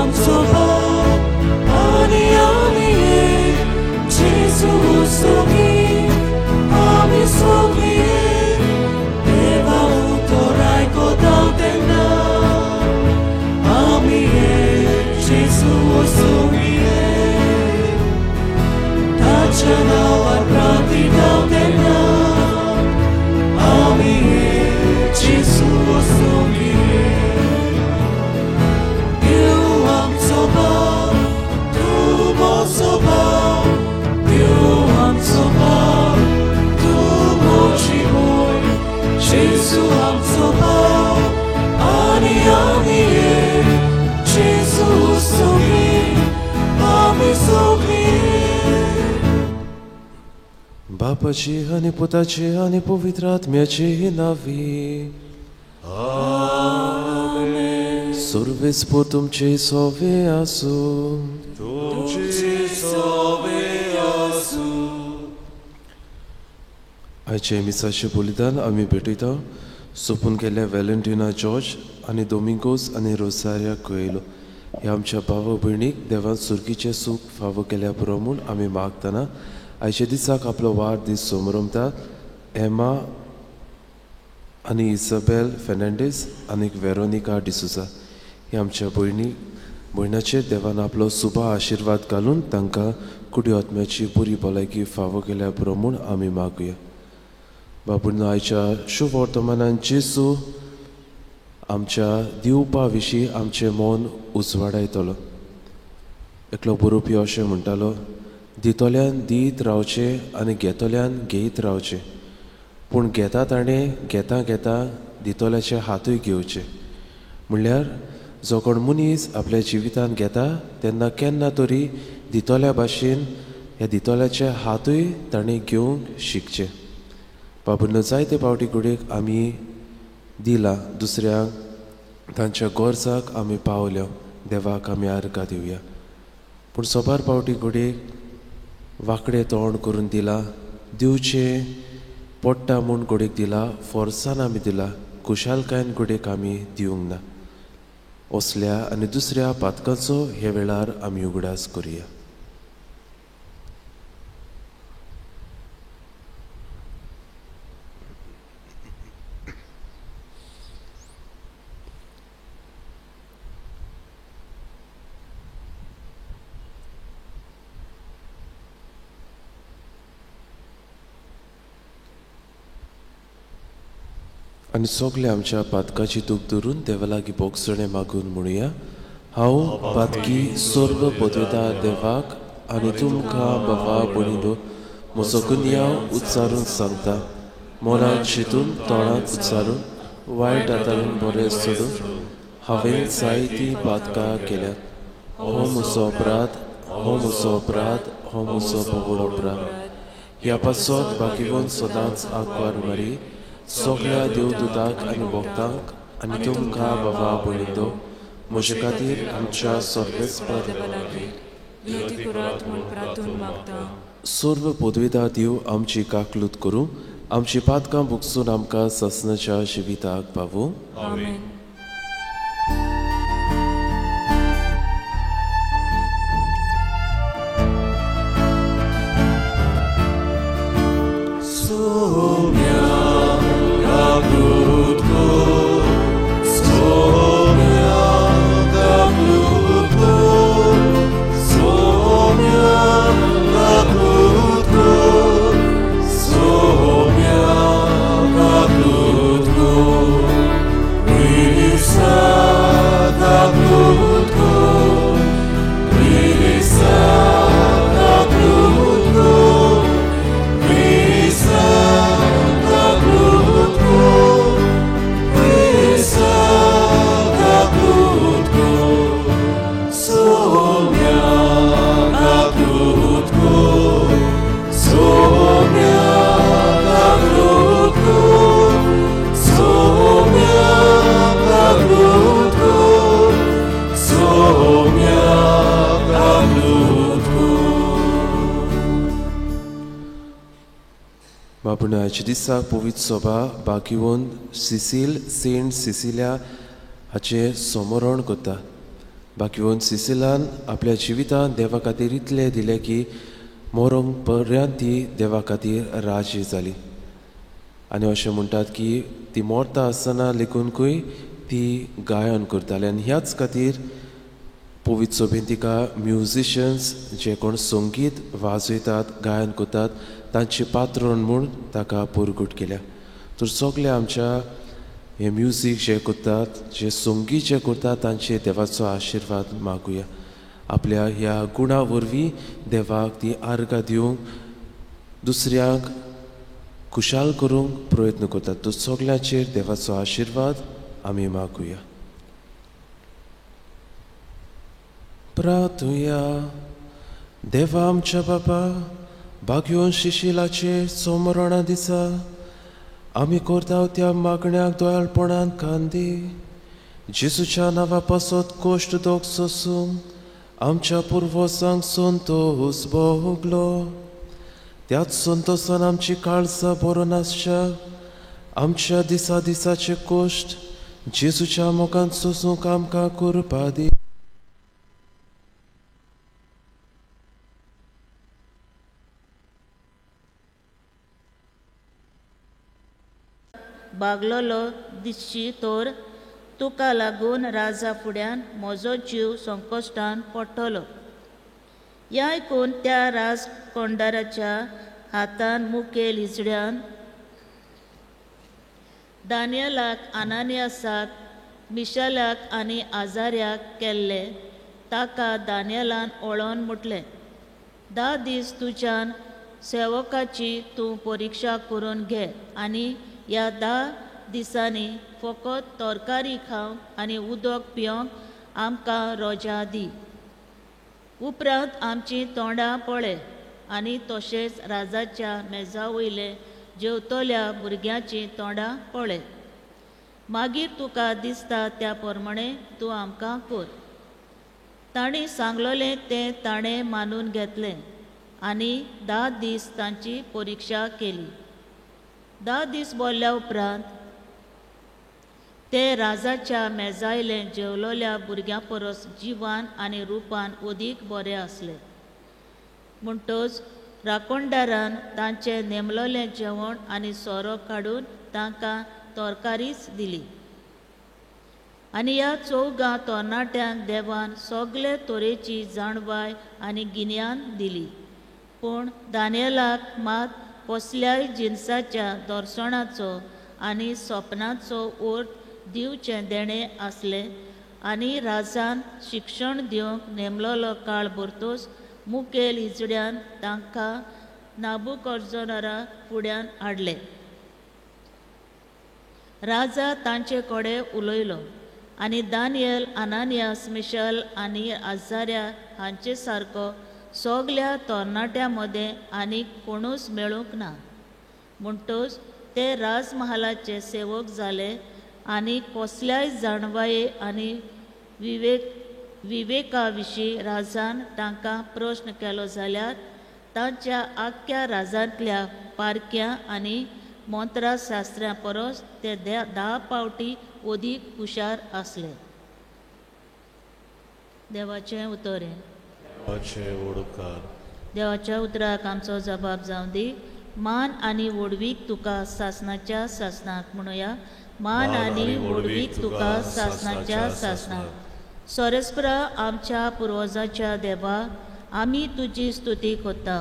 आमचो बाप आनी आमी जेजू सोगी आमी सोगी देवा उतर आयकोता तेन्ना आमी जेजू सोगी ताच्या नांवार प्रार्थना तेन्ना आमी जेजू सोगी देव आमचो बाप तूं म्हजो बाप देव आमचो बाप तूं म्हजी मोय जेजू आमचो बाप आनी आमी जेजू सोगी आमी सोगी बापाची आनी पुताची आनी पवित्र आत्म्याची नावी आमेन. सर्वेस्पर तुमचे सोवे आसूं तुमचे सोवे आसूं. आयचे मिसाचे बलिदान आमी भेटयता सोपून गेल्या व्हॅलेंटिना जॉर्ज आनी दोमिंगोस आनी रोसारिया कोयलो ह्या आमच्या भाव भयणीक देवान सुर्गीचें सूख फावो केल्या पुरो म्हूण आमी मागतना आयच्या दिसाक आपलो वाडदीस सोमरमता एमा आनी इसाबेल फेर्नांडीस आनी वेरोनिका डिसुसा हे आमच्या भयणाचेर देवान आपलो सुबा आशिर्वाद घालून तांकां कुडी आत्म्याची बरी भलायकी फावो केल्या पुरो म्हूण आमी मागुया. बाबून आयच्या शुभ वर्तमानान जेजू आमच्या दिवपा विशीं आमचें मन उजवाडायतलो. एकलो बरोवपी अशें म्हणटालो दितोल्यान दीत रावचे आनी घेतोल्यान घेयत रावचे पूण घेता ताणें घेता घेता दितोल्याचे हातूय घेवचे. म्हणल्यार जो कोण मनीस आपल्या जिवितान घेता तेन्ना केन्ना तरी दितोल्या भाशेन ह्या दितोल्याचे हातूय ताणें घेवंक शिकचे. बाबून जायते पावटी कुडीक आमी दिला दुसऱ्यांक तांच्या गोरजाक आमी पावल्या देवाक आमी आर्गां दिवया. पूण सोबार पावटी कुडीक वांकडें तोंड करून दिला दिवचे पडटा म्हूण कुडीक दिला फोर्सान आमी दिला खुशालकायेन कुडीक आमी दिवंक ना. असल्या आनी दुसऱ्या पातकांचो हे वेळार आमी उगडास करुया. आनी सोगले आमच्या पातकाची दूख धरून देवा लागीं बोगसणे मागून म्हणुया हांव पातकी सर्व पदवेता देवाक आनी तुमकां बाबा भणिलो म्हजो गुन्यांव उच्चारून सांगता मनांत चिंतून तोंडांत उच्चारून वायट आतारून बरें सोडून हांवें जायतीं पातकां केल्यात. हो म्हजो अपराध हो म्हजो अपराध हो म्हजो बोगड अपराध. ह्या पासत बाकीवून सदांच आंकवार मारी सगळ्या देवदूतांक आनी भक्तांक आनी तुमकां बाबा भणिलो म्हजे खातीर आमच्या सर्वेस्पर सर्व पदवेदार देव आमची काकलूत करूं आमची पातकां भुगसून आमकां ससनाच्या जिविताक पावूं. आमेन. बापूण आयच्या दिसाक पवित्र सभा बाकीवून सिसील सेंट सिसिलिया हाचे समरण करता. बाकीवन सिसिलान आपल्या जिवितांत देवा खातीर इतलें दिलें की मोरोंक पर्यंत ती देवा खातीर राजी जाली आनी अशें म्हणटात की ती मोरता आसतना लेखूनकूय ती गायन करताली आनी ह्याच खातीर पवित्र सोबीन तिका म्युजिशियन्स जे कोण संगीत वाजयतात गायन करतात तांची पात्रण म्हूण ताका पुरगूट केल्या तर सगळे आमच्या हे म्युजीक जे करतात जे संगीत जे करतात तांचे देवाचो आशिर्वाद मागुया आपल्या ह्या गुणा वरवीं देवाक ती आर्गां दिवंक दुसऱ्यांक खुशाल करूंक प्रयत्न करतात तो सगळ्यांचेर देवाचो आशिर्वाद आमी मागुया प्रार्थुया देवा आमच्या बाबा भाग्योन शिशिलाचे सोमरणा दिसा आमी करता त्या मागण्याक दोळापणान कांदी जेजूच्या नांवा पासत कोश्ट दोग सोसूंक आमच्या पुर्वजांक संतोष भोगलो त्याच संतोषान आमची काळजां बरोवन आसच्या आमच्या दिसा दिसाचे कोश्ट जेजूच्या मोगान सोसूंक आमकां करपा दी बागलोलो दिसची तोर तुका लागून राजा फुड्यान म्हजो जीव संकश्टान पडटलो ह्या आयकून त्या राजकोंडाराच्या हातान मुखेल हिजड्यान दानियलाक आनानियासाक मिशालाक आनी आजार्याक केल्ले ताका दानियलान ओळोन म्हटलें 10 दीस तुज्यान सेवकाची तूं परिक्षा करून घे आनी ह्या 10 दिसांनी फकत तरकारी खावंक आनी उदक पिवंक आमकां रोजा दी उपरांत आमची तोंडां पळय आनी तशेंच राजाच्या मेजा वयले जेवतल्या भुरग्यांची तोंडां पळय मागीर तुका दिसता त्या प्रमाणे तूं आमकां कर तांणी सांगलोलें तें ताणें मानून घेतलें आनी 10 दीस तांची परिक्षा केली 10 दीस बोल्ल्या उपरांत ते राजाच्या मेजायले जेवलोल्या भुरग्यां परस जिवान आनी रुपान अदीक बरे आसले म्हणटच राखणदारान तांचें नेमलोलें जेवण आनी सोरो काडून तांकां तरकारीच दिली आनी ह्या 4 तरणाट्यांक देवान सगळे तरेची जाणवाय आनी गिन्यान दिली पूण दानियेलाक मात कसल्याय जिन्साच्या दर्शनाचो आनी सपनाचो अर्थ दिवचें देणें आसलें आनी राजान शिक्षण दिवंक नेमलोलो काळ भरतूच मुखेल हिजड्यान तांकां नाबुकदनेझरा फुड्यान हाडले राजा तांचे कडेन उलयलो आनी दानियल आनानियास मिशाल आनी आजार्या हांचे सारको सगल्या तरणाट्यां मदें आनीक कोणूच मेळूंक ना म्हणटच ते राजमहालाचे सेवक जाले आनी कसल्याय जाणवाये आनी विवेका विशीं राजान तांकां प्रश्न केलो जाल्यार तांच्या आख्या राजांतल्या पारक्यां आनी मंत्रशास्त्रां परस ते 10 पावटी अदीक हुशार आसले देवाचें उतोरें देवाच्या उतराक आमचो जबाब जावं दी मान आनी वडवीक तुका सासणाच्या सासणाक म्हणुया मान आनी वडवीक तुका सासणाच्या सासणाक सोरेस्परा आमच्या पुर्वजाच्या देवा आमी तुजी स्तुती करता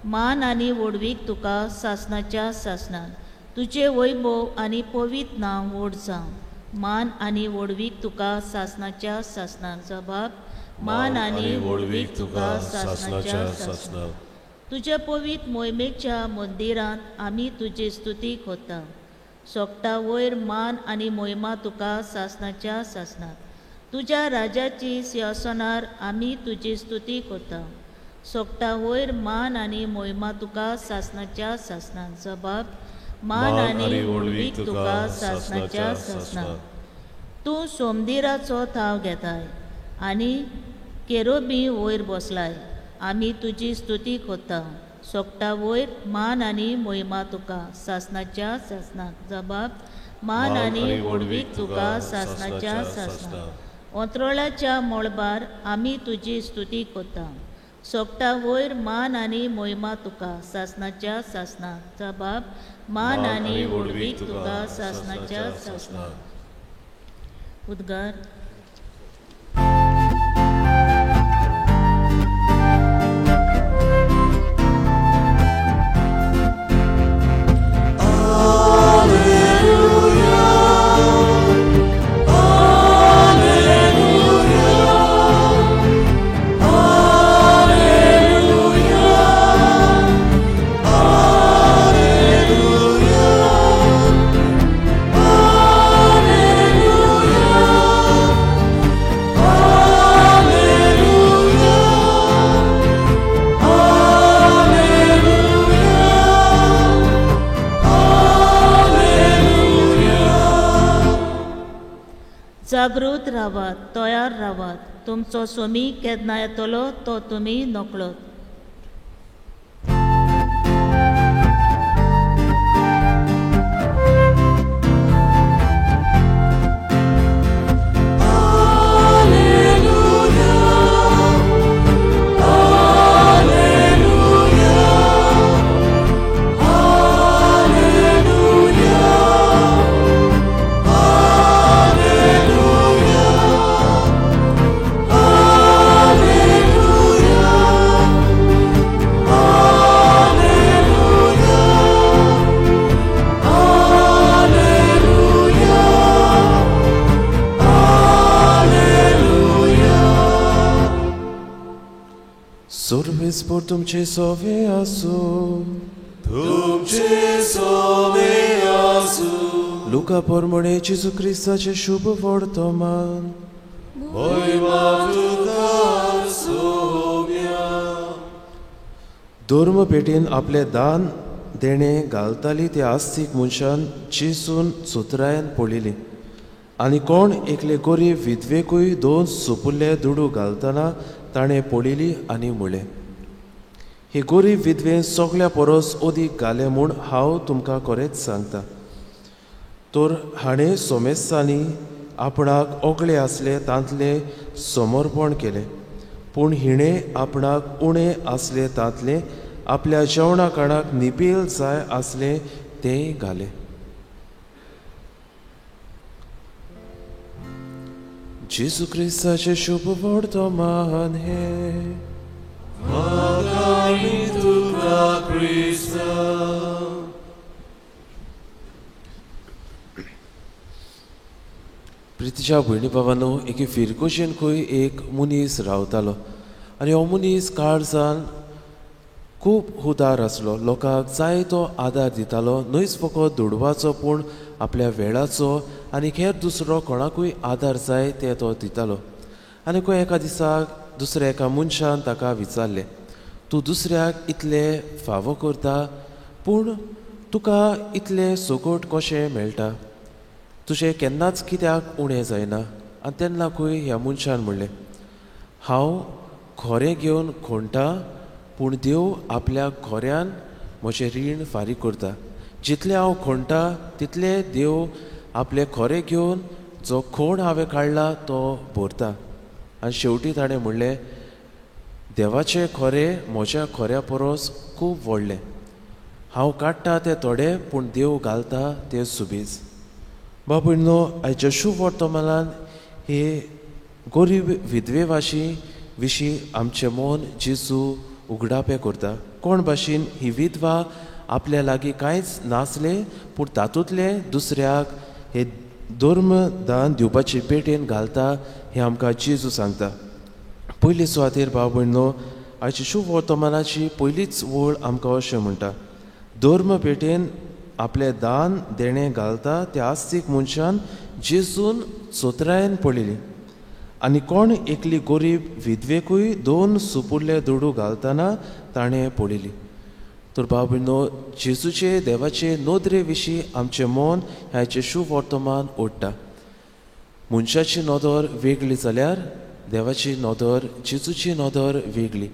मान आनी वडवीक तुका सासणाच्या सासणाक तुजे वैभव आनी पवित्र नांव व्हड जावं मान आनी वडवीक तुका सासणाच्या सासणाक जबाब मान आनी वडवीक तुका सासणाच्या सासणाक तुज्या पवित्र मोहिमेच्या मंदिरांत आमी तुजी स्तुती करता सोगटा वयर मान आनी मोहिमा तुका सासणाच्या सासणाक तुज्या राजाची सिंहासनार आमी तुजी स्तुती करता सोगटा वयर मान आनी मोहिमा तुका सासणाच्या सासणाक जबाब मान आनी वडवीक तुका सासणाच्या सासणाक तूं सोमदिराचो थाव घेताय आनी केरोबी वयर बसलाय आमी तुजी स्तुती करता सोगटा वयर मान आनी मोहिमा तुका सासणाच्या सासणाक जबाब मान आनी वडवीक तुका सासणाच्या सासणाक अंतरोळाच्या मोळबार आमी तुजी स्तुती करता. सोगटा वयर मान आनी मोहिमा तुका सासणाच्या सासणाचा बाब मान आनी वडवीक तुका सासणाच्या सासणा. उद्गार. जागृत रावात, तयार रावात. तुमचो सोमी केन्ना येतलो तो तुमी नकळत. Survis por तुमचे सोवे आसू, तुमचे सोवे आसू. लुका पोरमणे जेजू क्रिस्ताचे शुभ वर्तमान. महिमा तुका सोम्या. धर्म पेटीन आपले दान देणे घालताली ते आस्तीक मनशान जेसून सुत्रायन पळयली. आनी कोण एकले गोरीब विधवेकूय 2 सुपुल्ले दुडू घालतना ताणें पळयली आनी म्हळें, हे गोरीब विधवेन सगळ्या परस ओदीक घाले म्हूण हांव तुमकां खरेंच सांगता. तर हाणें सोमेस्तांनी आपणाक ओगळे आसले तांतले समर्पण केलें, पूण हिणें आपणाक उणें आसले तांतले आपल्या जेवणा काणाक निपेल जाय आसलें तेंय घालें. जेजू क्रिस्ताचे शुभ वर्तमान हे. मागामी तुका क्रिस्ता. प्रितीच्या भयणी बाबांनो, एके फिरकोशेन खंय एक मनीस रावतालो आनी हो मनीस काळजान खूब उदार आसलो. लोकांक जाय तो आदार दितालो, न्हयच फकत दुडवाचो पूण आपल्या वेळाचो आनी हेर दुसरो कोणाकूय आदार जाय ते तो दितालो. आनी खंय एका दिसाक दुसऱ्या एका मनशान ताका विचारलें, तूं दुसऱ्याक इतले फावो करता पूण तुका इतलें सोगोट कशें मेळटा? तुजें केन्नाच कित्याक उणें जायना? आनी तेन्नाकूय ह्या मनशान म्हणलें, हांव खोरें घेवन खोणटा पूण देव आपल्या खोऱ्यान म्हजें रीण फारीक करता. जितलें हांव खोणटा तितलें देव आपलें खोरें घेवन जो खोण हांवें काडला तो भरता. आनी शेवटी ताणें म्हणलें, देवाचें खोरें म्हज्या खोऱ्या परस खूब व्हडलें. हांव काडटा तें थोडें पूण देव घालता तें सुबेज. बाबूनो, आयच्या शुभ वर्तमानान हे गोरीब विधवे विशीं आमचें मन जेजू उगडापे करता. कोण भाशेन ही विधवा आपल्या लागीं कांयच नासलें पूण तातूंतले दुसऱ्याक हे धर्म दान दिवपाची पेटेन घालता हें आमकां जेजू सांगता. पयली सुवातेर भाव भयणो, आयची शुभ वर्तमानाची पयलीच वळ आमकां अशें म्हणटा, धर्म पेटेन आपलें दान देणें घालता त्या आस्तीक मनशान जेजून सोत्रायन पळयली. आनी कोण एकली गोरीब विधवेकूय 2 सुपुल्ले दुडू घालतना ताणें पळयली. तर भाव भयणो, जेजूचे देवाचे नोदरे विशीं आमचें मन ह्याचें शुभ वर्तमान ओडटा. मनशाची नदर वेगळी जाल्यार देवाची नदर, जेजूची नदर वेगळी.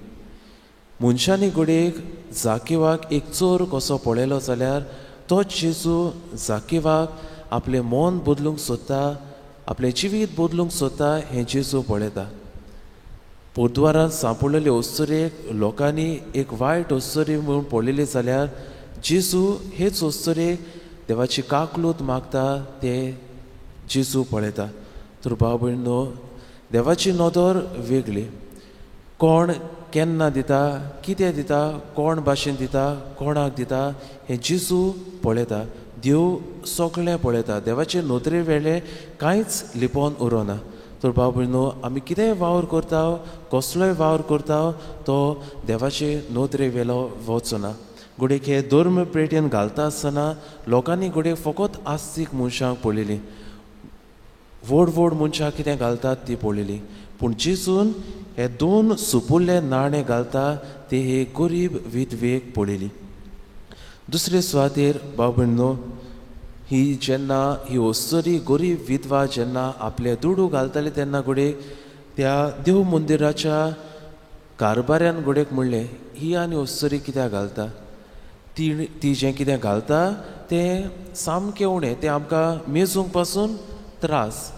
मनशांनी घडयेक जाकिवाक एक चोर कसो पळयलो जाल्यार तोच जेजू जाकिवाक आपलें मन बदलूंक सोदता आपलें जिवीत बदलूंक सोदता हें जेजू पळयता. पोरद्वारांत सांपडलेले ओस्तरेक लोकांनी एक वायट ओस्तरी म्हणून पळयली जाल्यार जेजू हेच ओस्तरेक देवाची काकलूत मागता ते जेजू पळयता. तर भाव भयणो, देवाची नदर वेगळी. कोण केन्ना दिता, कितें दिता, कोण भाशेन दिता, कोणाक दिता हें जेजू पळयता. देव सगळें पळयता. देवाचे नदरे वेळे कांयच लिपोवन उरोना. तर भाव भयणो, आमी कितेंय वावर करता, कसलोय वावर करता, तो देवाचे नदरे वेलो वचना. गुडेक हे धर्म पेटयेन घालता आसतना लोकांनी गुडेक फकत आस्तीक मनशांक पळयली, व्हड व्हड मनशां कितें घालतात ती पळयली. पूण जेजून हे 2 सुपुल्ले नाणे घालता ते हे गरीब विधवेक पळयली. दुसरे सुवातेर भाव भयणो, ही ओस्तरी गरीब विधवा जेन्ना आपले दुडू घालताले तेन्ना गुडेक त्या देव मंदिराच्या कारबाऱ्यान गुडेक म्हणलें, ही आनी ओस्तरी कित्याक घालता? ती जें कितें घालता तें सामकें उणें, तें आमकां मेजूंक पासून त्रास.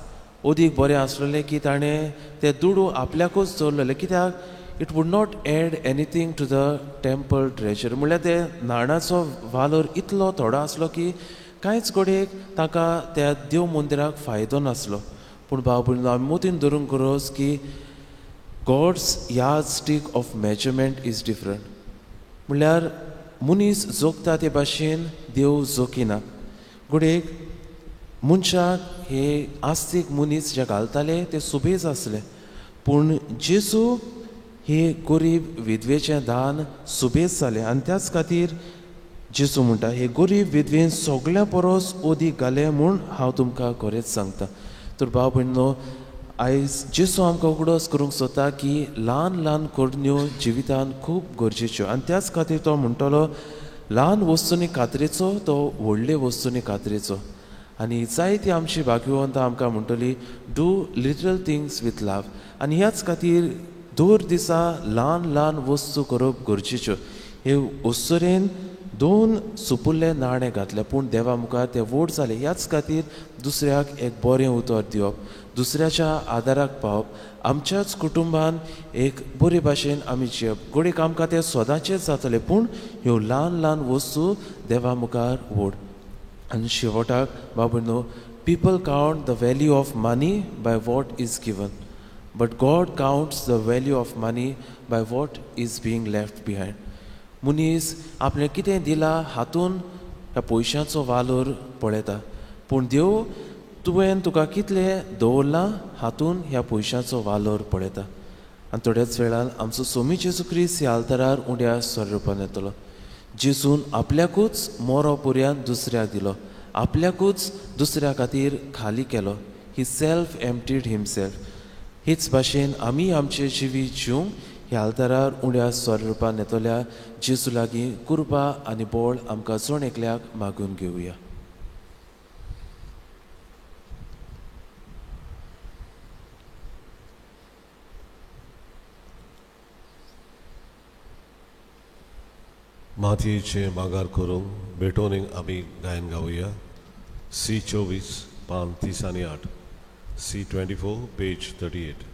ओदीक बरें आसलेलें की ताणें तें दुडू आपल्याकूच दवरलेलें, कित्याक it would not add anything to the temple treasure. म्हळ्यार ते नाणाचो वालोर इतलो थोडो आसलो की कांयच गोडेक ताका त्या देव मंदिराक फायदो नासलो. पूण भाव भयणो, आमी मोतीन धरूंक गरज की God's yardstick of measurement is different. म्हळ्यार मनीस जोगता ते भाशेन देव जोकिना. गुडेक मनशाक हे आस्तीक मनीस जे घालताले ते सुबेज आसले, पूण जेजू हे गरीब विधवेचें दान सुबेज जालें. आनी त्याच खातीर जेजू म्हणटा, हे गरीब विधवेन सगळ्या परस ओदीक घालें म्हूण हांव तुमकां खरेंच सांगता. तर भाव भयणो, आयज जेजू आमकां उगडोस करूंक सोदता की ल्हान ल्हान करण्यो जिवितांत खूब गरजेच्यो. आनी त्याच खातीर तो म्हणटलो, ल्हान वस्तूंनी खात्रेचो तो व्हडले वस्तूंनी खात्रेचो. आनी जायती आमची भाग्यवंतां आमकां म्हणटली, डू लिटल थिंग्स विथ लव. आनी ह्याच खातीर दर दिसा ल्हान ल्हान वस्तू करप गरजेच्यो. हे ओस्तरेन 2 सुपुल्ले नाणे घातले, पूण देवा मुखार ते व्हड जाले. ह्याच खातीर दुसऱ्याक एक बरें उतर दिवप, दुसऱ्याच्या आदाराक पावप, आमच्याच कुटुंबान एक बरे भाशेन आमी जियप. गोडेक आमकां तें सदांचेच जातलें, पूण ह्यो ल्हान ल्हान वस्तू देवा मुखार व्हड. आनी शेवटाक भाव भयणो, people count the value of money by what is given, but God counts the value of money by what is being left behind. मनीस आपणें कितें दिलां हातून ह्या पयशांचो वालोर पळयता, पूण देव तुवें तुका कितलें दवरलां हातून ह्या पयशांचो वालोर पळयता. आनी थोड्याच वेळान आमचो स्वामी जेजू ख्रिस्त ह्या आल्तारार उंड्या स्वरुपान येतलो. जेजून आपल्याकूच मोरो पर्यंत दुसऱ्याक दिलो, आपल्याकूच दुसऱ्या खातीर खाली केलो. ही सेल्फ एम्प्टीड हिमसेल्फ. हेच भाशेन आमी आमचें जिवीत जिवंक ह्या आल्तारार उंड्या स्वरुपान येतल्या जेजू लागीं कृपा आनी बोळ आमकां जण एकल्याक मागून घेवया. मातयेचें मागार करूंक बेटोनीक आमी गायन गावया. C24 पान 30 आनी 8, C24 page 38.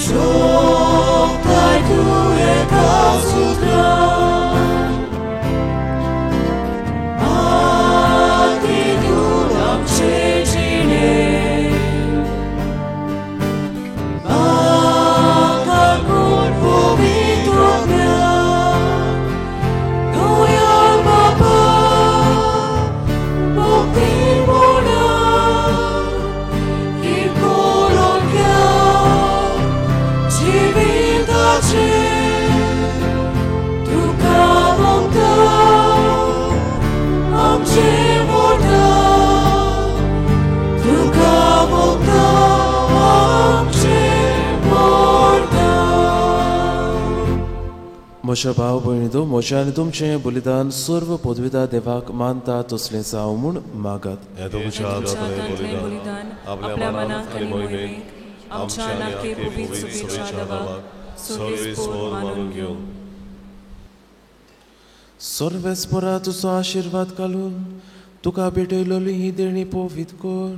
Show, like you, a cause to म्हज्या भाव भयणीतो, म्हजें आनी तुमचें बलिदान सर्व पदवीदार देवाक मानता तसलें जावं म्हूण मागात. हे तुमच्या हातांतलें बलिदान आपल्या मनाक आनी मोहिमेक आमच्या आनी आख्खे पवित्र सभेच्या नांवाक सर्वेस्पर मानून घेवन सर्वेस्परा तुजो आशिर्वाद घालून तुका भेटयलोली ही देणी पवित्र कर.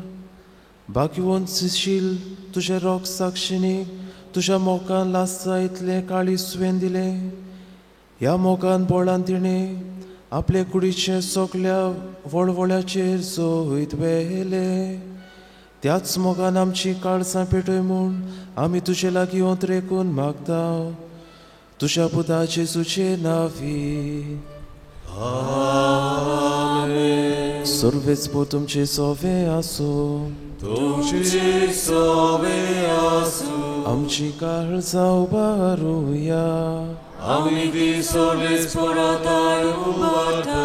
भाग्यवंतशील तुझे रोग साक्षिणीक तुझ्या मोगान लास्ता इतलें काळी सुवेन दिलें. ह्या मोगान बोळान तिणें आपले कुडीचे सगल्या वळवळ्याचेर सोयत वेले. त्याच मोगान आमची काळजां पेटय म्हूण आमी तुजे लागीं ओंत्रेकून मागता. तुज्या पुता जेजूचे नांवी. सर्वेस्पर तुमचे सोवे आसूं. तुमची सोवे आसूं. आमची काळजां उबारुया. आमी ती सर्वेस्पराताय उबारता.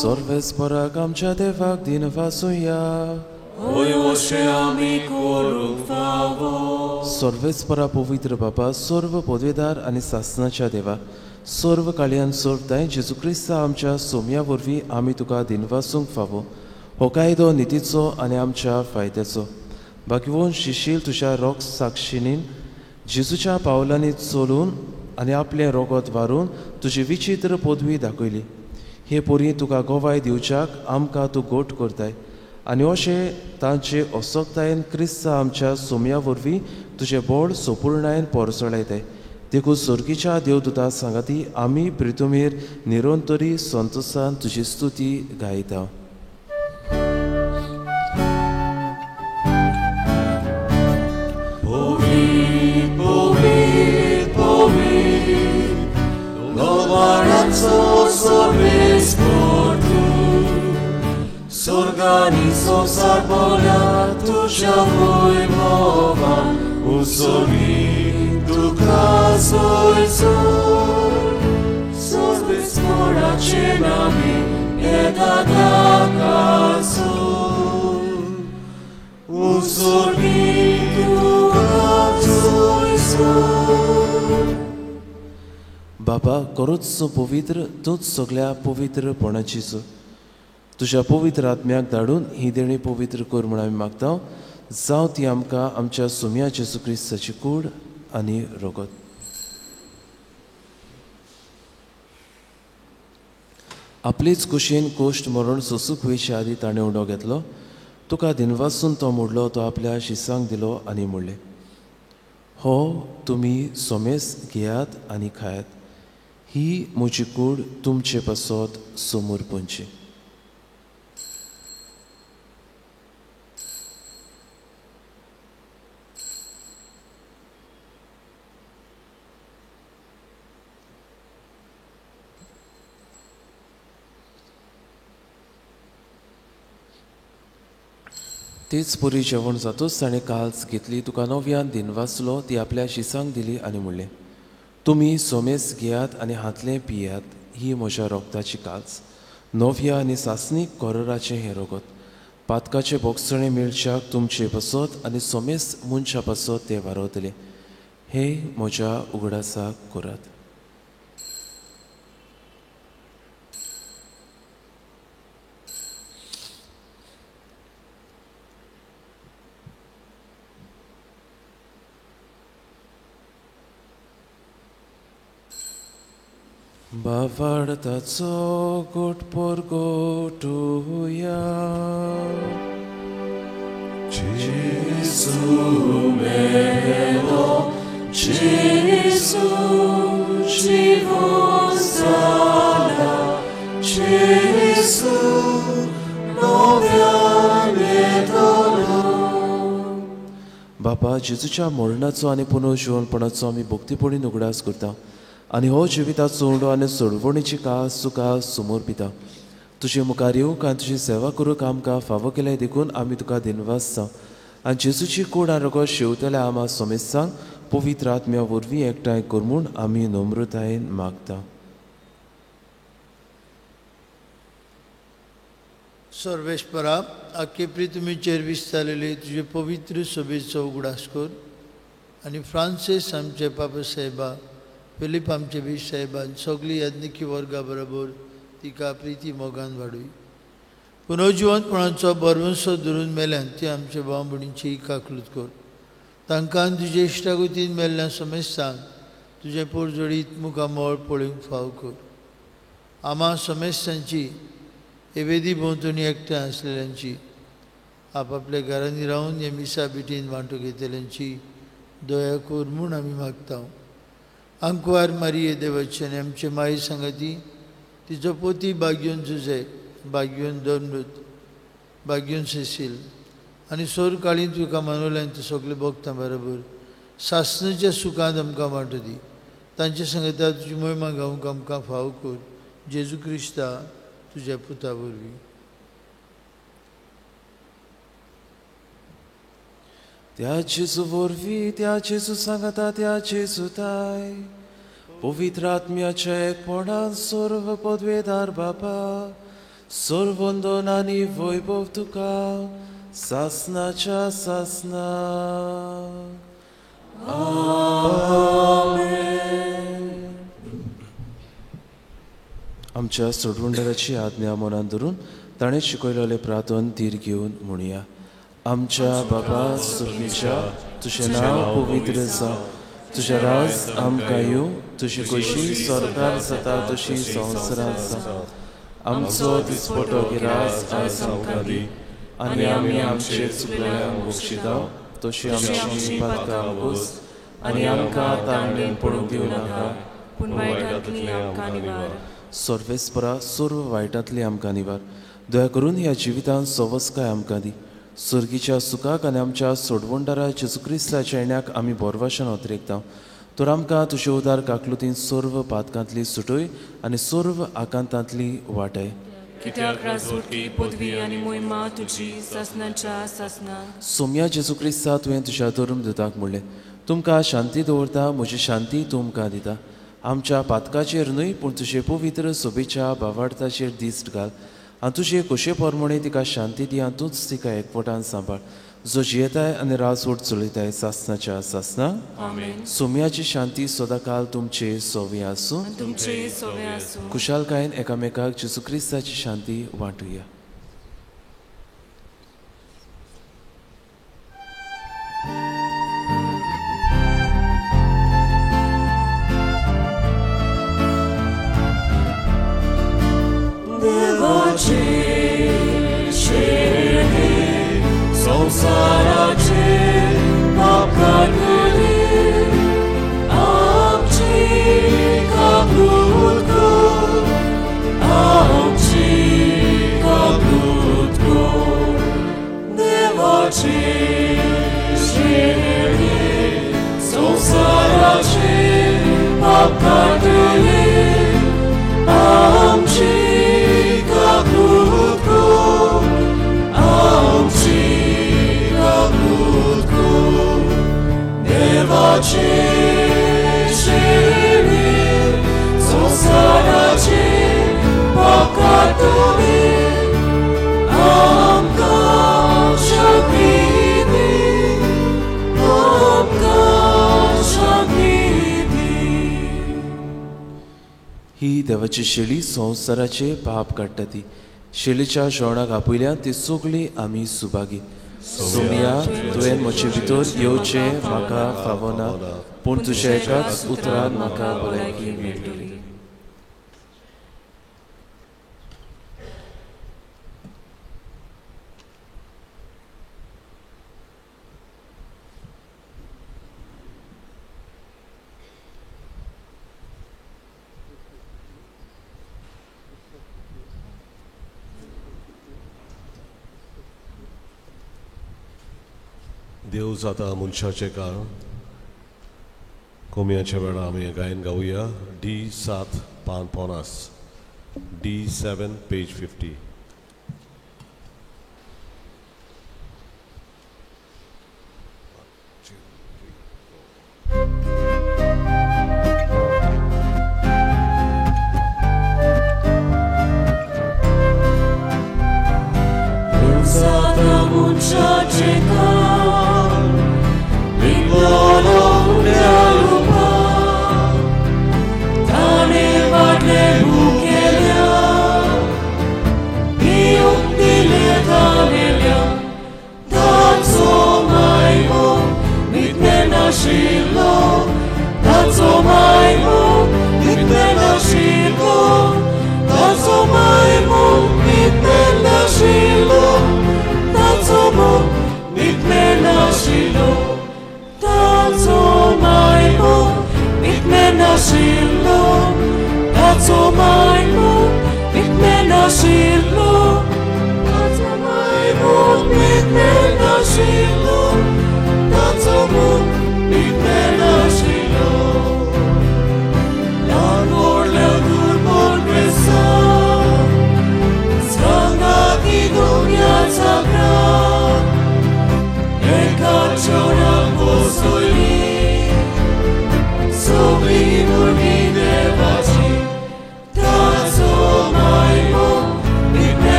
सर्वेस्पराक आमच्या देवाक दिन वासुया. होय अशें आमी करूंक फावो. सर्वेस्परा पवित्र बाबा, सर्व पदवीदार आनी सासणाच्या देवा, सर्व काळयान सोडताय जेजू क्रिस्ता आमच्या सोम्या वरवीं आमी तुका दिनवासूंक फावो. हो कायदो नितीचो आनी आमच्या फायद्याचो. भाग्यवंत शिशील तुज्या रोग साक्षिणीन जेजूच्या पावलांनी चलून आनी आपलें रोगोत व्हारून तुजी विचित्र पदवी दाखयली. हे पोरी तुका गोवाय दिवच्याक आमकां तूं गोट करताय आनी अशें तांचे असोकतायेन क्रिस्ता आमच्या सोम्या वरवीं तुजें बोड सोपूर्णायेन पोरसोळायताय. देखून सर्गीच्या देवदूता सांगाती आमी प्रितुमेर निरंतरी संतोशान तुजी स्तुती गायता. Sorgani sosar pola tuja wojmowa, usoli duka sojcor. Sozby spora cienami edagaka soj. Usoli duka sojcor. बाबा, करूच पवित्र तूंच सगळ्या पवित्रपणाचीच. तुज्या पवित्र आत्म्याक धाडून ही देणी पवित्र कर म्हूण आमी मागता. जावं ती आमकां आमच्या सोम्या जेजू क्रिस्ताची कूड आनी रोगत. आपलीच कुशीन कोश्ट मरण सोसूंक वयचे आदी ताणें उडो घेतलो. तुका दिनवासून तो मोडलो, तो आपल्या शिसांक दिलो आनी म्हणलें, हो तुमी सोमेस घेयात आनी खायात. ही म्हजी कूड तुमचे पासत समोर पोंची. तीच पुरी जेवण जातूच ताणें काल्स घेतली, तुका नव्यान दिनवासलो, ती आपल्या शिसांक दिली आनी म्हणलें, तुमी सोमेस घेयात आनी हातलें पियात. ही म्हज्या रोगताची काल्स, नव्या आनी सासणीक कोरराचें हें रोगत. पातकाचे बोगसणे मेळच्याक तुमचे पासत आनी सोमेस मनशा पासत ते वारवतले. हे म्हज्या उगडासाक करात. बावाडताचो गोटपोर गोटुया. Jesu melo, Jesu żywo stala, Jesu nowiane dolo. बापा, जेजूच्या मरणाचो आनी पुनर्जीवनपणाचो आमी भक्तीपणीन उगडास करता आनी हो जिविताचो उंडो आनी सोडवणीची कास तुका समोर पिता. तुजे मुखार येवंक आनी तुजी सेवा करूंक आमकां फावो केले देखून आमी तुका दिनवासता. आनी जेजूची कूड आनी रगत शेवतल्या आमा सोमेसांक पवित्र आत्म्या वरवीं एकठांय कर म्हूण आमी नम्रतायेन मागता. सर्वेस्परा, आख्खे प्रितुमेचेर विस्तारलेले तुजे पवित्र सभेचो उगडास कर आनी फ्रांसीस आमचे बाबा साहेबा फिलीप आमचे बीश साहेबान सगळी यज्ञिकी वर्गा बरोबर तिका प्रिती मोगान वाडूय. पुनर्जिवंतपणाचो बरवंसो धरून मेल्यान ती आमच्या भाव भयणींची काकलूत कर. तांकां तुजे इश्टागतीन मेल्ल्या समेत सांग तुजे पोरजोडीत मुखामोळ पळोवंक फाव कर. आम्हा समेस्तांची एवेदी भोंवतणी एकठांय आसलेल्यांची आपापल्या घरांनी रावन हे मिसा बिटीन वांटो घेतल्यांची दया कर म्हूण आमी मागता. आंकवार मारिये देवाचे आनी आमचे माये सांगाती तिचो पोती बाग्योन जुजे, बाग्योन दोनमृत, बाग्योन सेसील आनी सोर काळीन तुका मानवल्यान ते सगळे भक्तां बरोबर सासणाच्या सुखांत आमकां वांटो दी. तांचे सांगता तुजी महिमा गावंक आमकां फाव कर. जेजू क्रिस्ता तुज्या पुता वरवीं. त्या जेजू वरवीं, त्या जेजू सांगता, त्या जेजू ताय पवित्र आत्म्याच्या एकपणान सर्व पदवेदार बाबा सर्व वंदन आनी वैभव तुका सासनाच्या सासना. आमच्या सोडवंडराची आज्ञा मनान धरून ताणें शिकयलेले प्रार्थन धीर घेवन म्हणुया. आमच्या बाबा सुर्गीच्या तुझें नांव पवित्र जावं, तुजें राज आमकां येवं, तुजी कशी स्वर्गार जाता तशी संवसारांत जावं. आमचो दिसपटो गिरास आयज आमकां दी आनी आमी आमचे चुकल्यांक बक्षिता तशी आमची पातकां बस आनी आमकां तांडणेन पडूंक दिवं नाका पूण वायटांतली आमकां निवार. सर्वेस्परा सर्व वायटांतली आमकां निवार. दया करून ह्या जिवितांत सवस्काय आमकां दी. सुर्गीच्या सुखाक आनी आमच्या सोडवंडारा जेजू क्रिस्ताच्या येण्याक आमी बोरवाशान ओतरेकता. तर आमकां तुजे उदार काकलुतीन सर्व पातकांतली सुटय आनी सर्व आकांतांतली वाटाय. कित्याक राजवटी पदवी आनी मोहिमा तुजी सासनाच्या सासना. सोम्या जेजू क्रिस्ता तुवें तुज्या धर्मदूताक म्हणलें तुमकां शांती दवरता, म्हजी शांती तुमकां दिता. आमच्या पातकाचेर न्हय पूण तुजे पवित्र सोबेच्या भावार्थाचेर दिश्ट घाल आनी तुजे कशे परमणे तिका शांती दी आनी तूंच तिका एकवटान सांबाळ. जो जियेताय आनी राजवट चलयताय सासनाच्या सासना. आमेन. सोम्याची शांती सदांकाल तुमचे सोवे आसूं. तुमचे सोवे आसूं. खुशालकायेन एकामेकाक जेजू क्रिस्ताची शांती वांटुया. संसाराचे पापकांतली आमची काकूत कर, आमची काकूत कर. देवाचे शेणे संसाराचे पापकांतली आमची काकूत कर, आमची देवाचे शेणे संसाराचे पापकांतली आमकां शांती दी, आमकां शांती दी. ही देवाची शेळी संवसाराचे पाप काडटा ती. शेळीच्या जेवणाक आपयल्या ती सगळी आमी सुभागी. सोम्या तुवें म्हजे भितर येवचें म्हाका फावना पूण तुज्या एकाच उतरान म्हाका भलायकी मेळटली. देव जाता मनशाचें काळ. कोमयाच्या वेळा आमी गायन गावया. D7 पान 50, D7 page 50.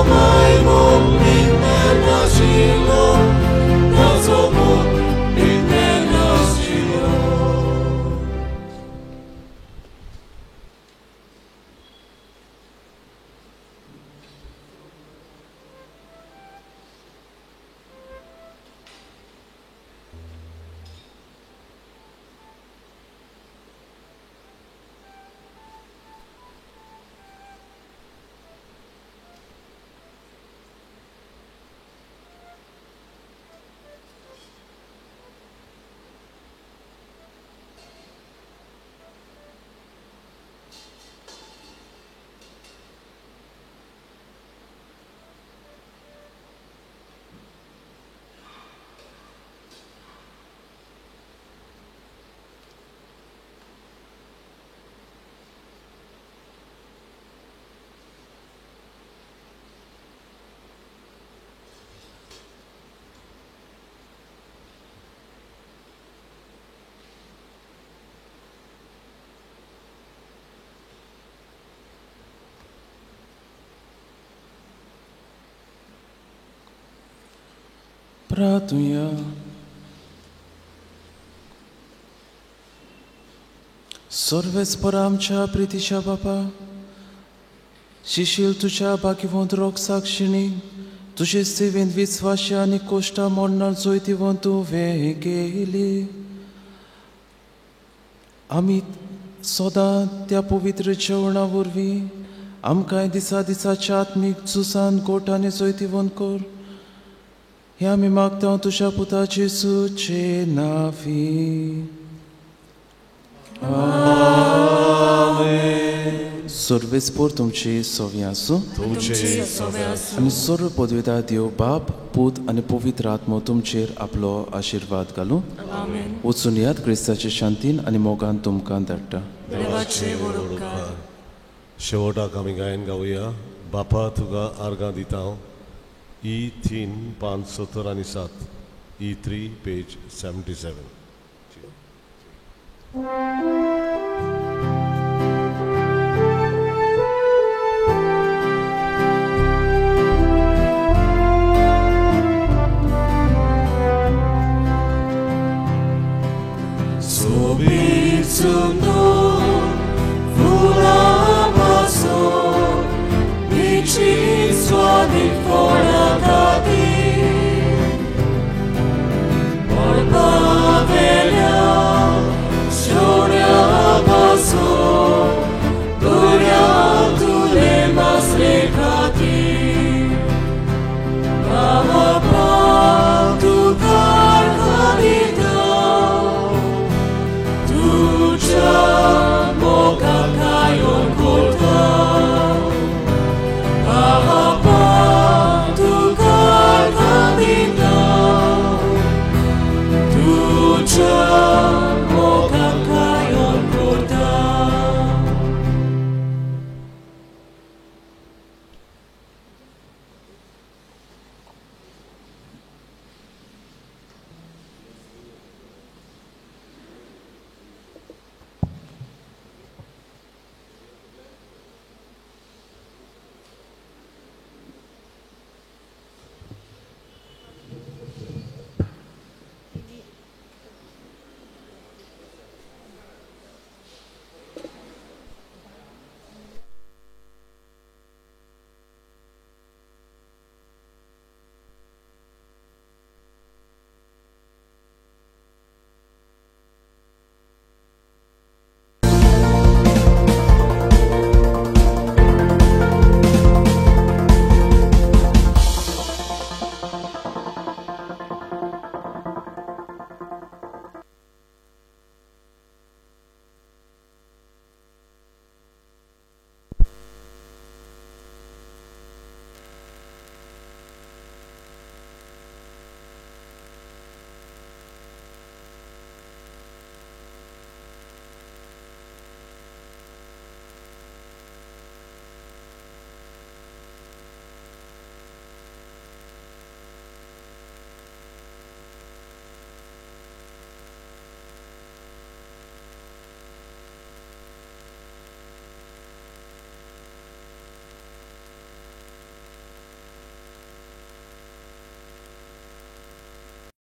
mai mong minne na silo, naso mo minne na silo. प्रार्थूया. सर्वेस्पर आमच्या प्रितीच्या बापा, शिशील तुझ्या भाग्यवंत रोग साक्षिणी तुझे सेवेंत विश्वास आनी कोश्टा मोडणार जोयतीवंत तुवें केली. आमी सदां त्या पवित्र जेवणा वरवीं आमकां दिसा दिसाच्या आत्मीक झुजान गोठांनी जोयतीवंत कर. हे आमी मागता तुझ्या पुता जेसूचे नांवी. सर्वेस्पर तुमची सवय आसूं तुमचे सवे आसूं. आनी सर्व पदवीदार देव बाप पूत आनी पवित्र आत्मो तुमचेर आपलो आशिर्वाद घालूं. आमेन. वचून यात क्रिस्ताचे शांतीन आनी मोगान तुमकां धाडटा. देवाचे वडोवकार. शेवटाक आमी गायन गावया. बापा तुका आर्गां दिता हांव. E3 570 आनी 7. E3 page 77. For